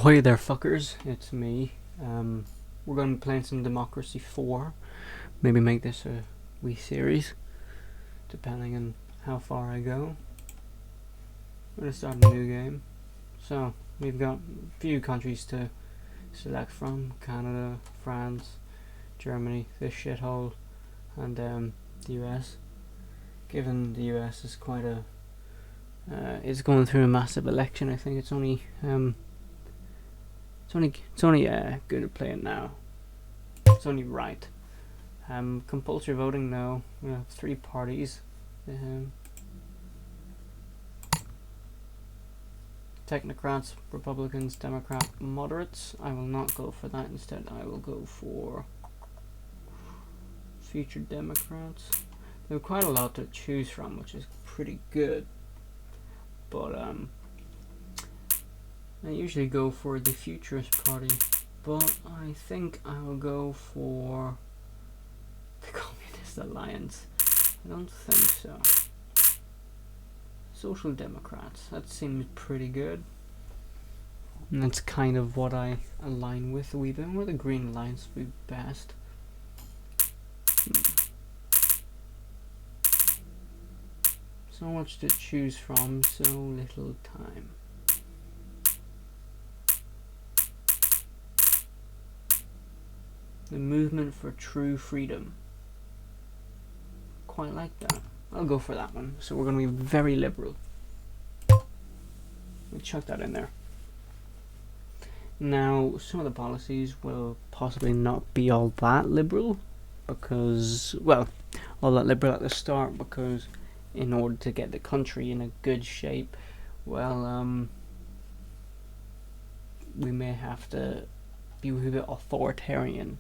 Oh hey there fuckers, it's me. We're going to be playing some Democracy 4. Maybe make this a wee series, depending on how far I go. We're going to start a new game. So, we've got a few countries to select from. Canada, France, Germany, this shithole, and the US. Given the US is quite a... is going through a massive election, I think it's only good to play it now. It's only right. Compulsory voting, no. We have 3 parties. Technocrats, Republicans, Democrat, moderates. I will not go for that. Instead, I will go for future Democrats. There are quite a lot to choose from, which is pretty good. But I usually go for the Futurist Party, but I think I will go for the Communist Alliance. I don't think so. Social Democrats, that seems pretty good. And that's kind of what I align with a wee bit. Where the Green Alliance would be best. So much to choose from, so little time. The Movement for True Freedom. Quite like that. I'll go for that one. So we're going to be very liberal. We'll chuck that in there. Now, some of the policies will possibly not be all that liberal, because, well, all that liberal at the start, because in order to get the country in a good shape, well, we may have to be a bit authoritarian.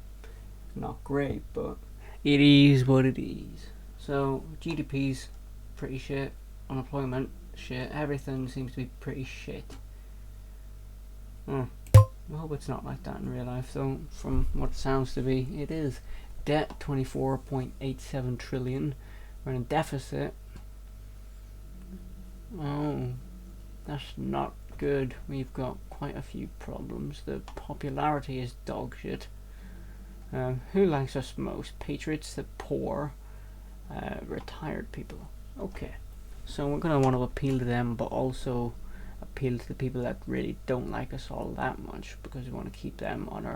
Not great, but it is what it is. So GDP's pretty shit, unemployment shit, everything seems to be pretty shit. I hope it's not like that in real life though. From what it sounds to be, it is. Debt 24.87 trillion. We're in a deficit. Oh, that's not good. We've got quite a few problems. The popularity is dog shit. Who likes us most? Patriots, the poor, retired people. Okay, so we're going to want to appeal to them, but also appeal to the people that really don't like us all that much, because we want to keep them on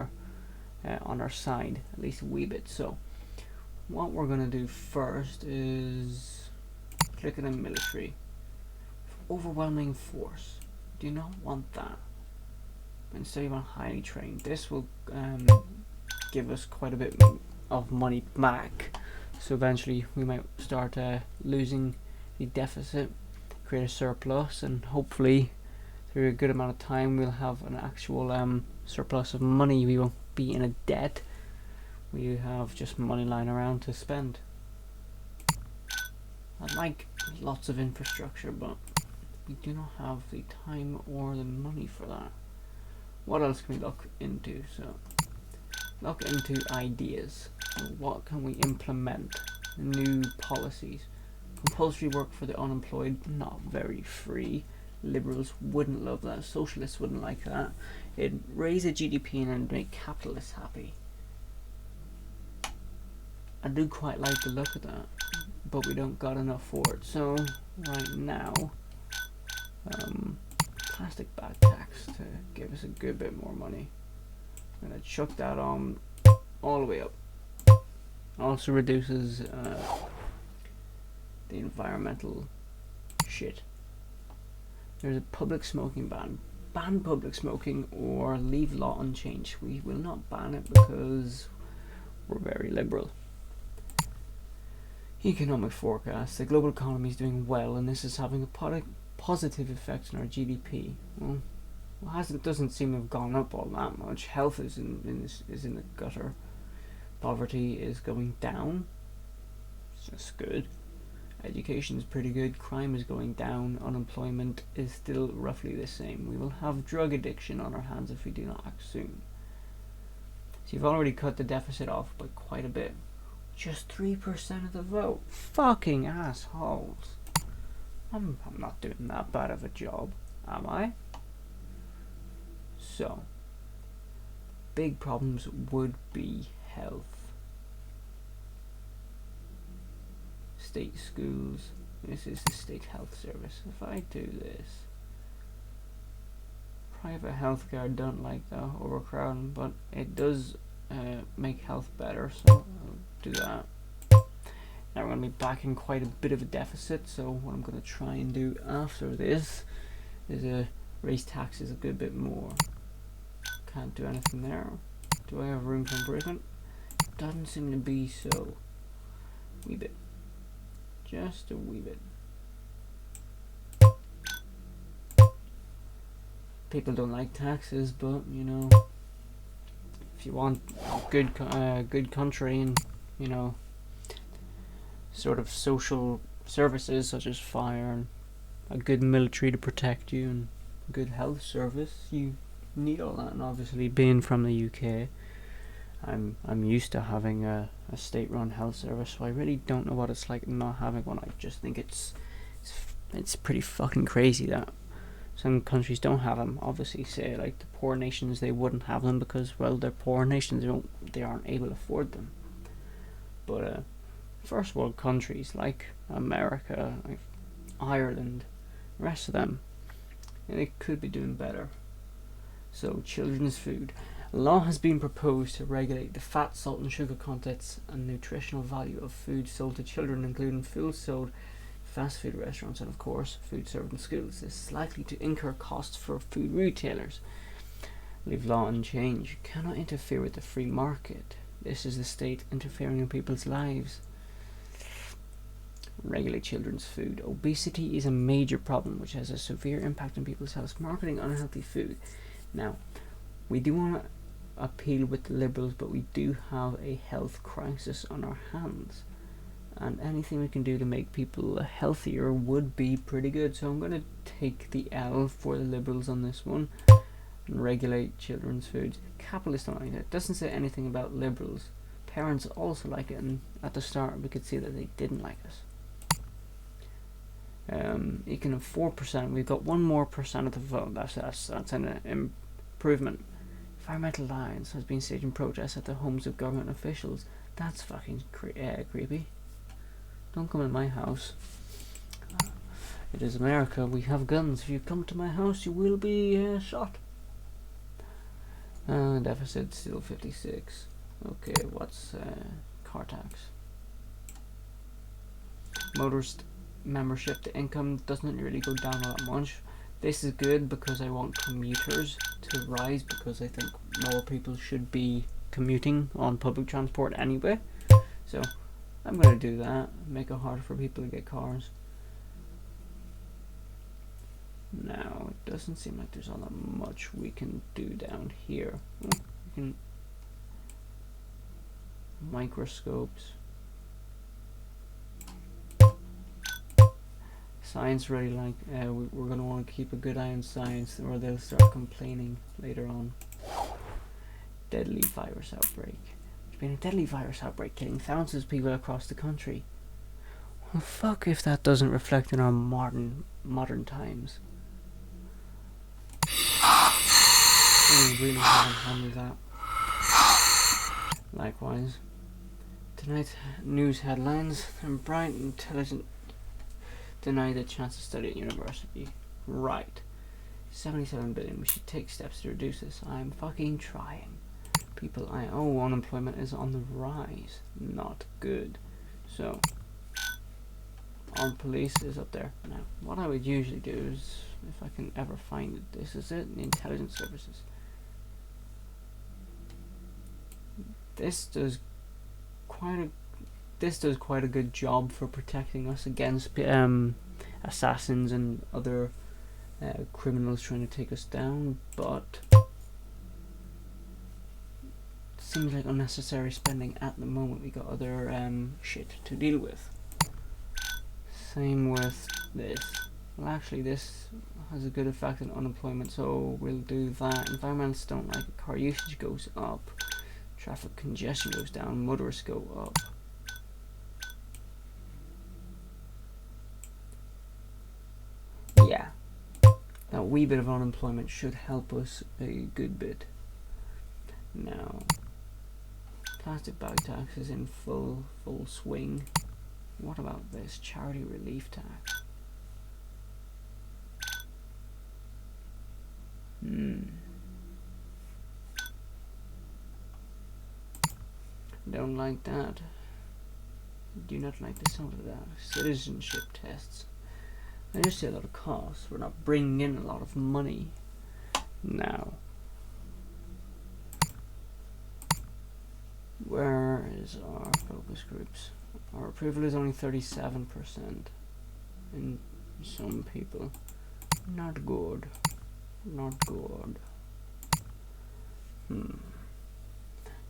our side, at least a wee bit. So what we're going to do first is click on the military. Overwhelming force. Do not want that. Instead you want highly trained. This will give us quite a bit of money back, so eventually we might start losing the deficit, create a surplus, and hopefully through a good amount of time we'll have an actual surplus of money. We won't be in a debt. We have just money lying around to spend. I'd like lots of infrastructure, but we do not have the time or the money for that. What else can we look into? So look into ideas. So what can we implement? New policies. Compulsory work for the unemployed, not very free. Liberals wouldn't love that. Socialists wouldn't like that. It'd raise the GDP and make capitalists happy. I do quite like the look of that, but we don't got enough for it. So right now, plastic bag tax to give us a good bit more money. I'm gonna chuck that on all the way up. Also reduces the environmental shit. There's a public smoking ban. Ban public smoking or leave law unchanged. We will not ban it because we're very liberal. Economic forecast. The global economy is doing well, and this is having a positive effect on our GDP. Well, it doesn't seem to have gone up all that much. Health is in the gutter. Poverty is going down. It's just good. Education is pretty good. Crime is going down. Unemployment is still roughly the same. We will have drug addiction on our hands if we do not act soon. So you've already cut the deficit off by quite a bit. Just 3% of the vote. Fucking assholes. I'm not doing that bad of a job, am I? So, big problems would be health. State schools. This is the state health service. If I do this, private healthcare don't like the overcrowding, but it does make health better, so I'll do that. Now we're going to be back in quite a bit of a deficit, so what I'm going to try and do after this is raise taxes a good bit more. Can't do anything there. Do I have room for improvement? Doesn't seem to be so. Wee bit. Just a wee bit. People don't like taxes, but you know, if you want good country and you know, sort of social services such as fire and a good military to protect you and good health service, you need all that. And obviously, being from the UK, I'm used to having a state-run health service, so I really don't know what it's like not having one. I just think it's pretty fucking crazy that some countries don't have them. Obviously, say like the poor nations, they wouldn't have them because, well, they're poor nations. They aren't able to afford them. But first world countries like America, like Ireland, the rest of them, they could be doing better. So, children's food. A law has been proposed to regulate the fat, salt and sugar contents and nutritional value of food sold to children, including food sold fast food restaurants and, of course, food served in schools. This is likely to incur costs for food retailers. Leave law unchanged. Cannot interfere with the free market. This is the state interfering in people's lives. Regulate children's food. Obesity is a major problem which has a severe impact on people's health. Marketing unhealthy food. Now, we do want to appeal with the Liberals, but we do have a health crisis on our hands. And anything we can do to make people healthier would be pretty good. So I'm going to take the L for the Liberals on this one and regulate children's foods. Capitalists don't like it. It doesn't say anything about Liberals. Parents also like it, and at the start we could see that they didn't like us. You can have 4%. We've got 1 more percent of the vote. That's an improvement. Environmental Alliance has been staging protests at the homes of government officials. That's fucking creepy. Don't come in my house. It is America. We have guns. If you come to my house, you will be shot. Deficit still 56. Okay, what's car tax? Motorist membership to income doesn't really go down all that much. This is good because I want commuters to rise, because I think more people should be commuting on public transport anyway. So I'm going to do that, make it harder for people to get cars. Now, it doesn't seem like there's all that much we can do down here. We can microscopes. Science really like, we're going to want to keep a good eye on science, or they'll start complaining later on. Deadly virus outbreak. There's been a deadly virus outbreak killing thousands of people across the country. Well, fuck if that doesn't reflect in our modern times. We really haven't handled that. Likewise. Tonight's news headlines. And bright, intelligent deny the chance to study at university. Right. 77 billion. We should take steps to reduce this. I'm fucking trying. Unemployment is on the rise. Not good. So, armed police is up there. Now, what I would usually do is, if I can ever find it, this is it, the intelligence services. This does quite a good job for protecting us against assassins and other criminals trying to take us down, but seems like unnecessary spending at the moment. We got other shit to deal with. Same with this. Well, actually, this has a good effect on unemployment, so we'll do that. Environmentalists don't like it. Car usage goes up. Traffic congestion goes down. Motorists go up. Yeah. that wee bit of unemployment should help us a good bit. Now, plastic bag tax is in full swing. What about this charity relief tax? Don't like that. Do not like the sound of that. Citizenship tests. I just see a lot of costs. We're not bringing in a lot of money. Now, where is our focus groups? Our approval is only 37% in some people. Not good. Not good.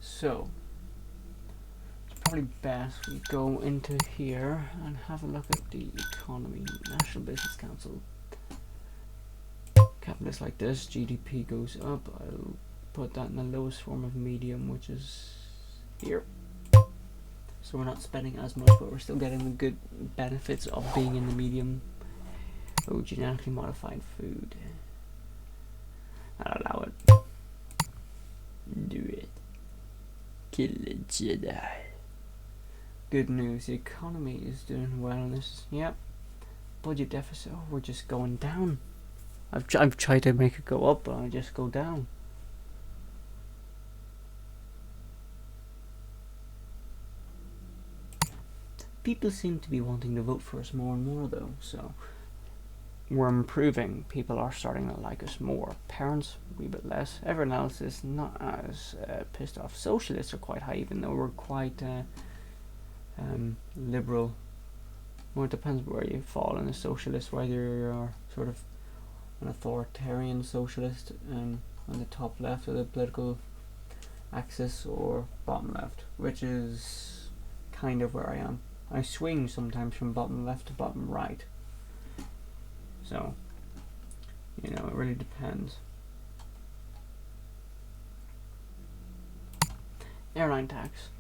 So, it's probably best we go into here and have a look at the economy. National Business Council. Capitalists like this, GDP goes up. I'll put that in the lowest form of medium, which is here. So we're not spending as much, but we're still getting the good benefits of being in the medium. Oh, genetically modified food. I'll allow it. Do it. Kill the Jedi. Good news, the economy is doing well in this. Yep. Budget deficit, oh, we're just going down. I've tried to make it go up, but I just go down. People seem to be wanting to vote for us more and more though, so we're improving. People are starting to like us more. Parents, a wee bit less. Everyone else is not as pissed off. Socialists are quite high, even though we're quite liberal. Well, it depends where you fall in a socialist, whether you're sort of an authoritarian socialist on the top left of the political axis, or bottom left, which is kind of where I am. I swing sometimes from bottom left to bottom right. So, you know, it really depends. Airline tax.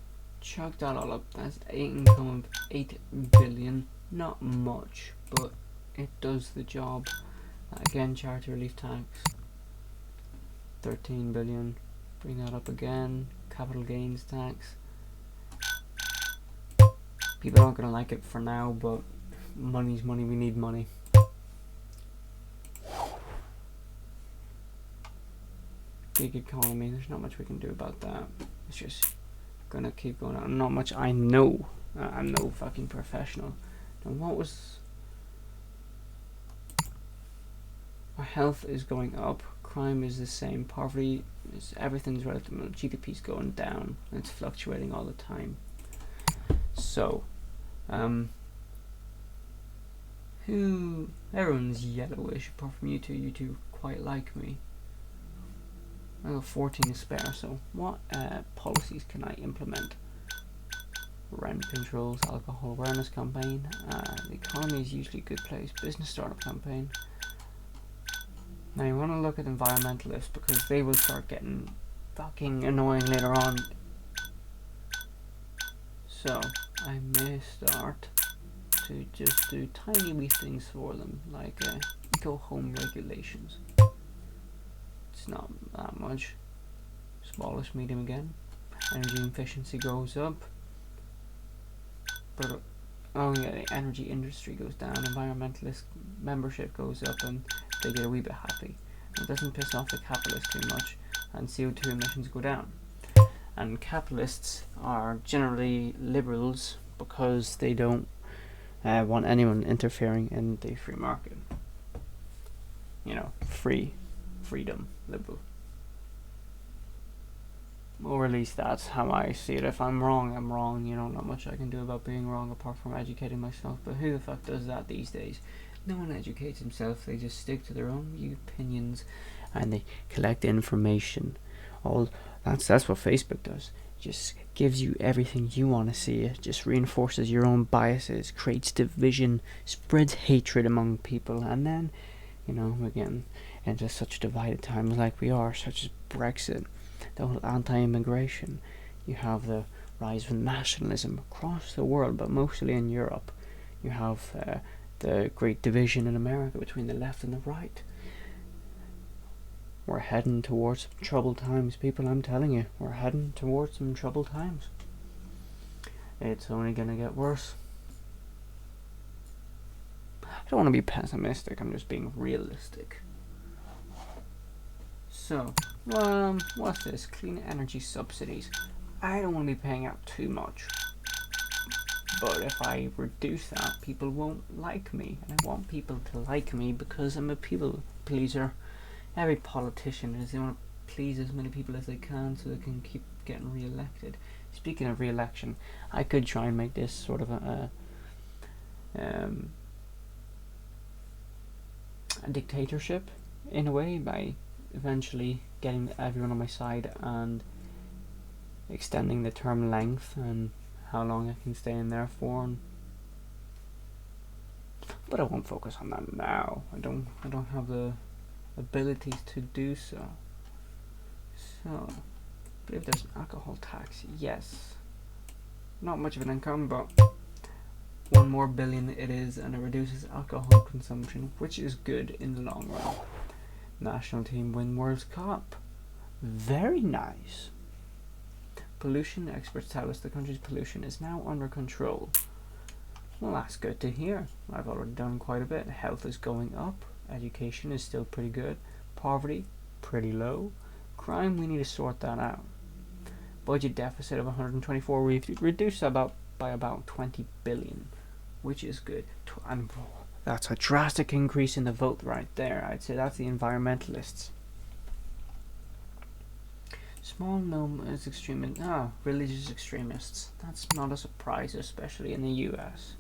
Chuck that all up. That's an income of 8 billion. Not much, but it does the job. Again, charity relief tax. 13 billion. Bring that up again. Capital gains tax. People aren't going to like it for now, but money's money. We need money. Big economy. There's not much we can do about that. It's just going to keep going on. Not much I know. I'm no fucking professional. Now, what was... Our health is going up. Crime is the same. Poverty is... Everything's relative. GDP's going down. It's fluctuating all the time. So, everyone's yellowish apart from you two. You two quite like me. I got 14 to spare, so what policies can I implement? Rent controls, alcohol awareness campaign. The economy is usually a good place. Business startup campaign. Now you want to look at environmentalists because they will start getting fucking annoying later on. So I may start to just do tiny wee things for them, like eco-home regulations. It's not that much. Smallest medium again. Energy efficiency goes up. But oh yeah, the energy industry goes down. Environmentalist membership goes up, and they get a wee bit happy. It doesn't piss off the capitalists too much, and CO2 emissions go down. And capitalists are generally liberals because they don't want anyone interfering in the free market. You know, freedom, liberal. Or at least that's how I see it. If I'm wrong, I'm wrong. You know, not much I can do about being wrong apart from educating myself. But who the fuck does that these days? No one educates himself. They just stick to their own opinions and they collect information. That's what Facebook does. Just gives you everything you want to see. It just reinforces your own biases, creates division, spreads hatred among people, and then, you know, again, into such divided times like we are, such as Brexit, the whole anti-immigration. You have the rise of nationalism across the world, but mostly in Europe. You have the great division in America between the left and the right. We're heading towards some troubled times, people, I'm telling you. We're heading towards some troubled times. It's only gonna get worse. I don't want to be pessimistic, I'm just being realistic. So, what's this? Clean energy subsidies. I don't want to be paying out too much. But if I reduce that, people won't like me. And I want people to like me because I'm a people pleaser. Every politician is, they want to please as many people as they can so they can keep getting re-elected. Speaking of re-election, I could try and make this sort of a dictatorship in a way by eventually getting everyone on my side and extending the term length and how long I can stay in there for. But I won't focus on that now. I don't have the abilities to do so. So, I believe there's an alcohol tax. Yes. Not much of an income, but 1 more billion it is, and it reduces alcohol consumption, which is good in the long run. National team win World Cup. Very nice. Pollution, experts tell us the country's pollution is now under control. Well, that's good to hear. I've already done quite a bit. Health is going up. Education is still pretty good. Poverty, pretty low. Crime, we need to sort that out. Budget deficit of 124, we've reduced by about 20 billion, which is good. And that's a drastic increase in the vote right there. I'd say that's the environmentalists. Small numbers religious extremists. That's not a surprise, especially in the US.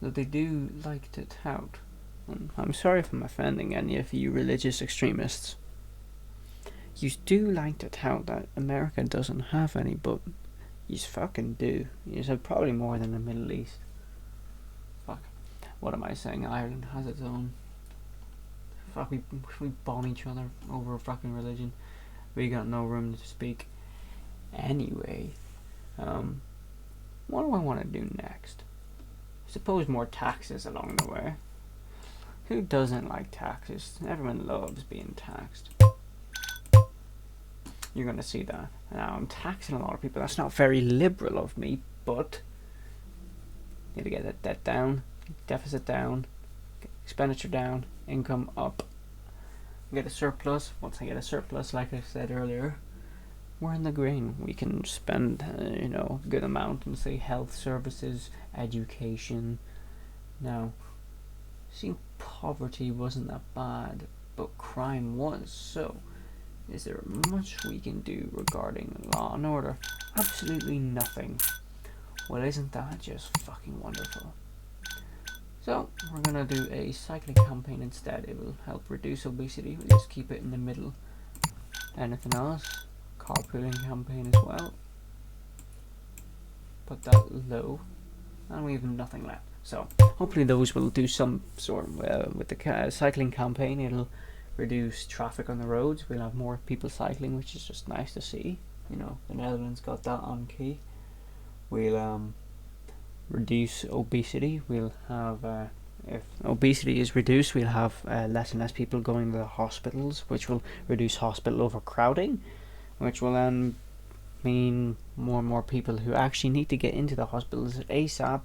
Though they do like to tout. I'm sorry if I'm offending any of you religious extremists. You do like to tout that America doesn't have any, but you fucking do. You have probably more than the Middle East. Fuck. What am I saying? Ireland has its own. Fuck, we bomb each other over a fucking religion. We got no room to speak. Anyway, what do I want to do next? Suppose more taxes along the way. Who doesn't like taxes? Everyone loves being taxed. You're going to see that. Now, I'm taxing a lot of people. That's not very liberal of me, but need to get that debt down, deficit down, expenditure down, income up. Get a surplus. Once I get a surplus, like I said earlier, we're in the green. We can spend, a good amount on, say, health services, education. Now, see, poverty wasn't that bad, but crime was. So, is there much we can do regarding law and order? Absolutely nothing. Well, isn't that just fucking wonderful? So, we're gonna do a cycling campaign instead. It will help reduce obesity. We'll just keep it in the middle. Anything else? Carpooling campaign as well. Put that low. And we have nothing left. So, hopefully those will do some sort of, with the cycling campaign, it'll reduce traffic on the roads. We'll have more people cycling, which is just nice to see. The Netherlands got that on key. We'll reduce obesity. We'll have, if obesity is reduced, we'll have less and less people going to the hospitals, which will reduce hospital overcrowding, which will then mean more and more people who actually need to get into the hospitals ASAP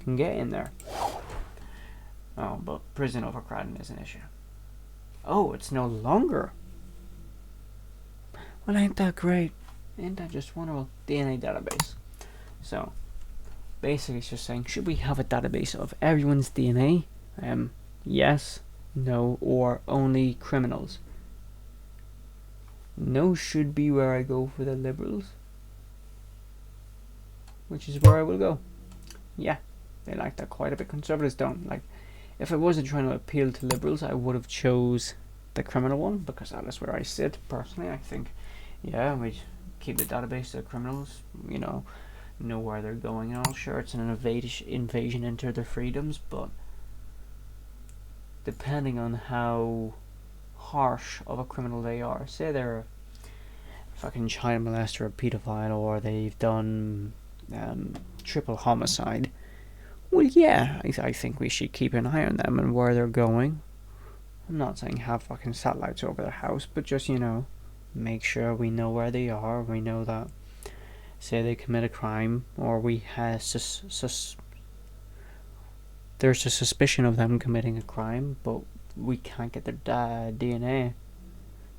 can get in there. Oh, but prison overcrowding is an issue. Oh, it's no longer. Well, ain't that great? Ain't that just wonderful? DNA database. So, basically it's just saying, should we have a database of everyone's DNA? Yes, no, or only criminals? No should be where I go for the liberals, which is where I will go. Yeah, they like that quite a bit. Conservatives don't. Like, if I wasn't trying to appeal to liberals, I would have chose the criminal one, because that is where I sit personally. I think, yeah, we keep the database of criminals, know where they're going and all. Sure, it's an invasion into their freedoms, but depending on how harsh of a criminal they are, say they're a fucking child molester, a pedophile, or they've done triple homicide, well, yeah, I think we should keep an eye on them and where they're going. I'm not saying have fucking satellites over their house, but just, you know, make sure we know where they are. We know that, say they commit a crime, or we have there's a suspicion of them committing a crime, but we can't get their DNA,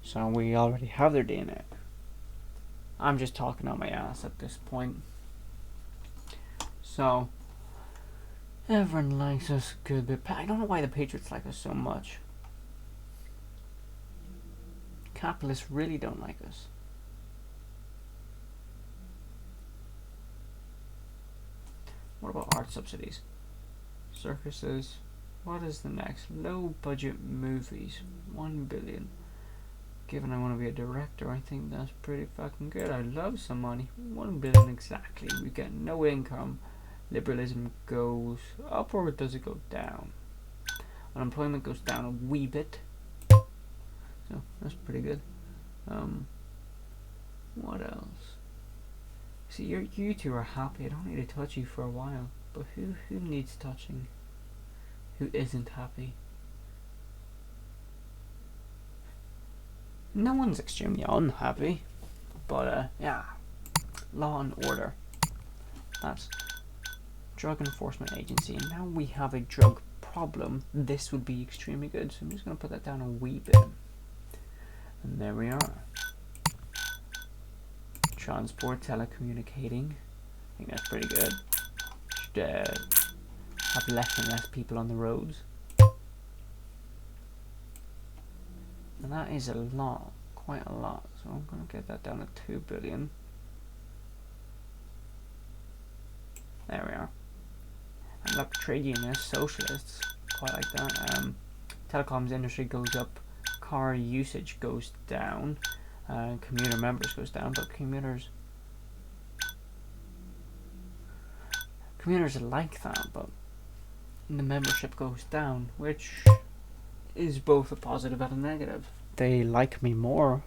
so we already have their DNA. I'm just talking out my ass at this point. So, everyone likes us good, but I don't know why the Patriots like us so much. Capitalists really don't like us. What about art subsidies? Circuses. What is the next? Low budget movies. 1 billion. Given I want to be a director, I think that's pretty fucking good. I love some money. 1 billion exactly. We get no income. Liberalism goes up, or does it go down? Unemployment goes down a wee bit. So that's pretty good. What else? See, you two are happy. I don't need to touch you for a while. But who needs touching? Who isn't happy? No one's extremely unhappy. But yeah, law and order. That's drug enforcement agency. And now we have a drug problem. This would be extremely good. So I'm just going to put that down a wee bit. And there we are. Transport, telecommunicating. I think that's pretty good. Should have less and less people on the roads. And that is a lot. Quite a lot. So I'm going to get that down to 2 billion. There we are. And look, trade unionists, socialists, quite like that. Telecoms industry goes up. Car usage goes down. Commuter members goes down, but commuters like that, but the membership goes down, which is both a positive and a negative. They like me more,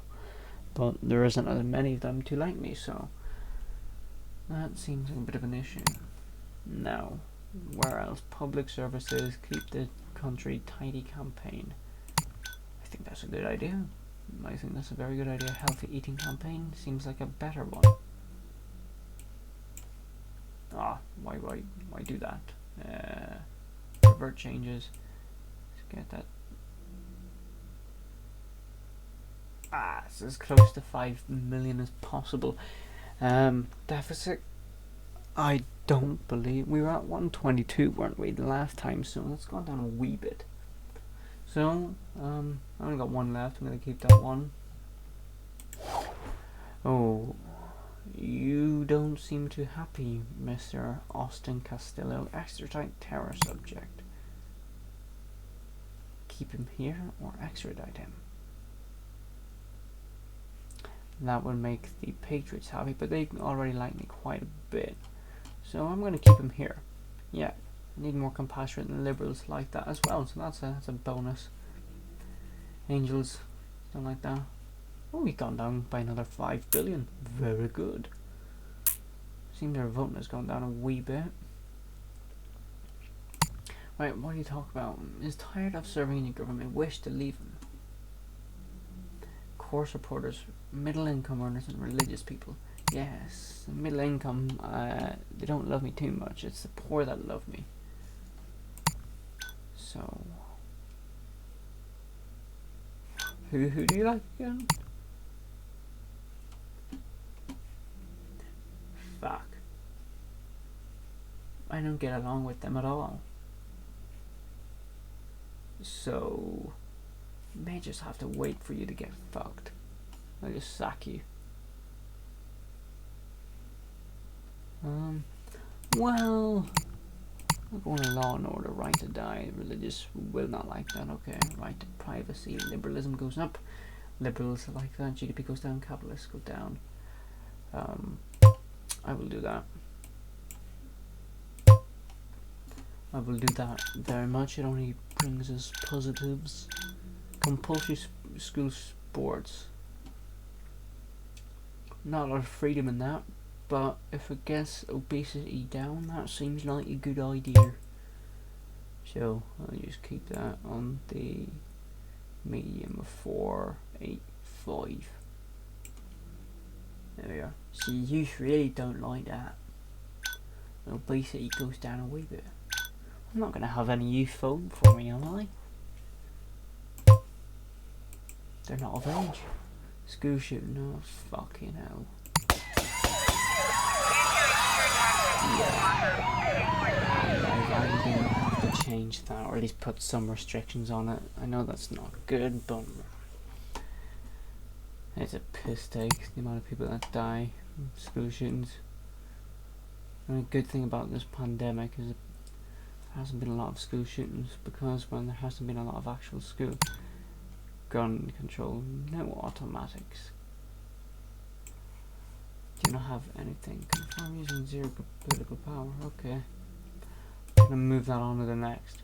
but there isn't as many of them to like me, so that seems a bit of an issue. Now, where else? Public services, keep the country tidy campaign. I think that's a good idea. I think that's a very good idea. Healthy eating campaign seems like a better one. Why do that? Revert changes. Let's get that. It's as close to 5 million as possible. Deficit. I don't believe we were at 122, weren't we, the last time? So it's gone down a wee bit. So, I only got one left. I'm going to keep that one. Oh, you don't seem too happy, Mr. Austin Castillo. Extradite terror subject. Keep him here or extradite him? That would make the Patriots happy, but they already like me quite a bit. So I'm going to keep him here. Yeah. Need more compassionate and liberals like that as well, so that's a bonus. Angels don't like that. Oh, we've gone down by another 5 billion. Very good. Seems our voting has gone down a wee bit. Right, what do you talk about? Is tired of serving in the government, wish to leave him. Core supporters, middle income earners and religious people. Yes, middle income, they don't love me too much. It's the poor that love me. So, who do you like again? Fuck. I don't get along with them at all. So, may just have to wait for you to get fucked. I'll just sack you. Well, we're going to law and order, right to die. Religious will not like that. Okay, right to privacy. Liberalism goes up. Liberals like that. GDP goes down. Capitalists go down. I will do that. I will do that very much. It only brings us positives. Compulsory school sports. Not a lot of freedom in that. But if it gets obesity down, that seems like a good idea. So I'll just keep that on the medium of 485. There we are. See, you really don't like that. Obesity goes down a wee bit. I'm not going to have any youth voting for me, am I? They're not of age. School shooting, no, fucking hell. Yeah. I'm going to have to change that, or at least put some restrictions on it. I know that's not good, but it's a piss take, the amount of people that die from school shootings. And a good thing about this pandemic is there hasn't been a lot of school shootings, because when there hasn't been a lot of actual school gun control, no automatics. Do you not have anything? Confirm using zero political power. Okay. I'm gonna move that on to the next.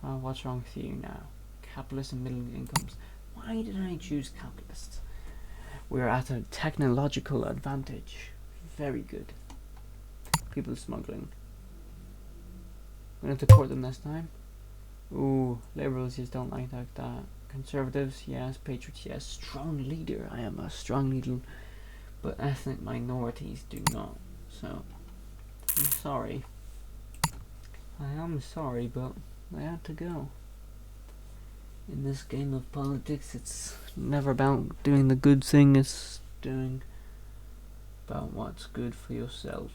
Oh, what's wrong with you now? Capitalist and middle incomes. Why did I choose capitalists? We're at a technological advantage. Very good. People smuggling. I'm gonna deport them this time. Ooh, liberals just don't like that. Conservatives, yes. Patriots, yes. Strong leader. I am a strong leader. But ethnic minorities do not. So, I'm sorry. I am sorry, but I had to go. In this game of politics, it's never about doing the good thing, it's doing about what's good for yourself.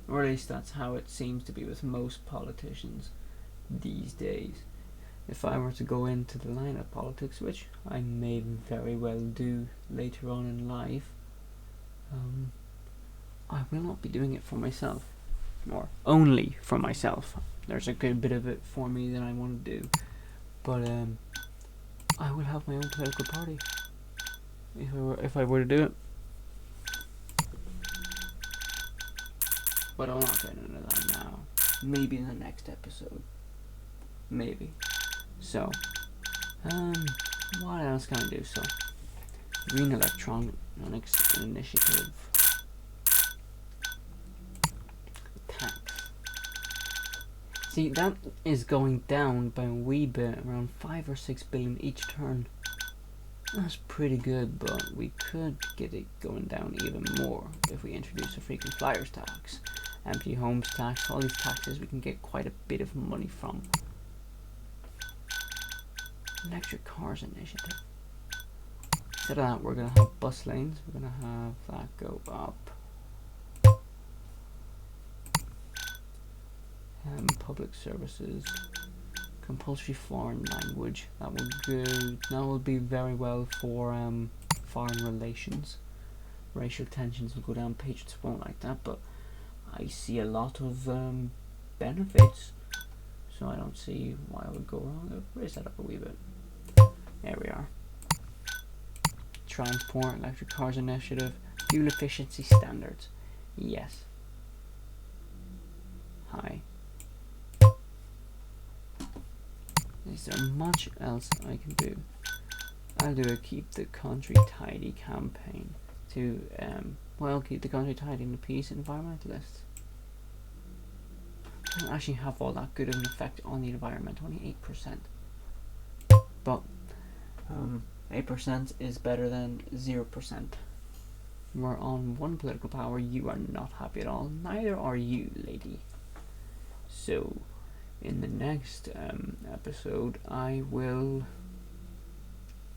Or at least that's how it seems to be with most politicians these days. If I were to go into the line of politics, which I may very well do later on in life, I will not be doing it for myself, or only for myself. There's a good bit of it for me that I want to do, but I will have my own political party if I were to do it. But I'm not getting into that now. Maybe in the next episode. Maybe. So, what else can I do? So, Green Electronics Initiative. Tax. See, that is going down by a wee bit, around 5 or 6 billion each turn. That's pretty good, but we could get it going down even more if we introduce a frequent flyers tax, empty homes tax, all these taxes we can get quite a bit of money from. Electric cars initiative. Instead of that, we're going to have bus lanes. We're going to have that go up. Public services. Compulsory foreign language. That will be very well for foreign relations. Racial tensions will go down. Patriots won't like that, but I see a lot of benefits, so I don't see why I would go wrong. Raise that up a wee bit. There we are. Transport, electric cars initiative, fuel efficiency standards. Yes. Hi. Is there much else I can do? I'll do a keep the country tidy campaign to keep the country tidy and appease environmentalists. I don't actually have all that good of an effect on the environment, only 8%. But 8% is better than 0%. We're on one political power, you are not happy at all, neither are you, lady. So, in the next episode, I will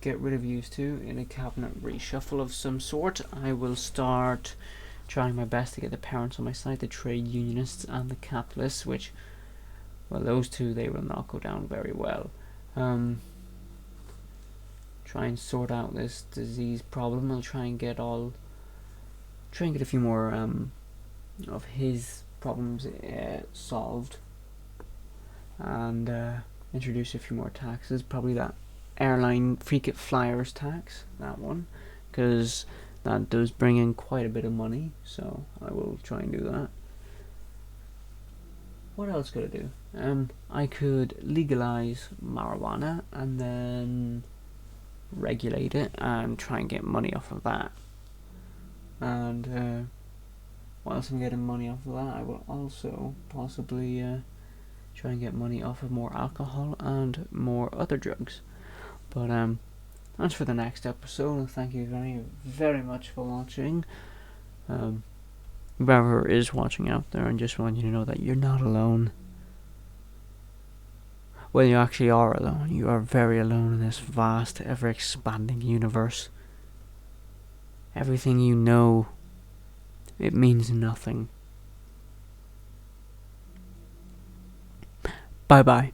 get rid of used to in a cabinet reshuffle of some sort. I will start trying my best to get the parents on my side, the trade unionists and the capitalists, which, well, those two, they will not go down very well. Try and sort out this disease problem. I'll try and get a few more of his problems solved, and introduce a few more taxes. Probably that airline frequent flyers tax, that one, because that does bring in quite a bit of money, so I will try and do that. What else could I do? I could legalize marijuana and then regulate it and try and get money off of that. And whilst I'm getting money off of that, I will also possibly try and get money off of more alcohol and more other drugs. But that's for the next episode, and thank you very, very much for watching. Whoever is watching out there, and just want you to know that you're not alone. Well, you actually are alone. You are very alone in this vast, ever-expanding universe. Everything you know, it means nothing. Bye-bye.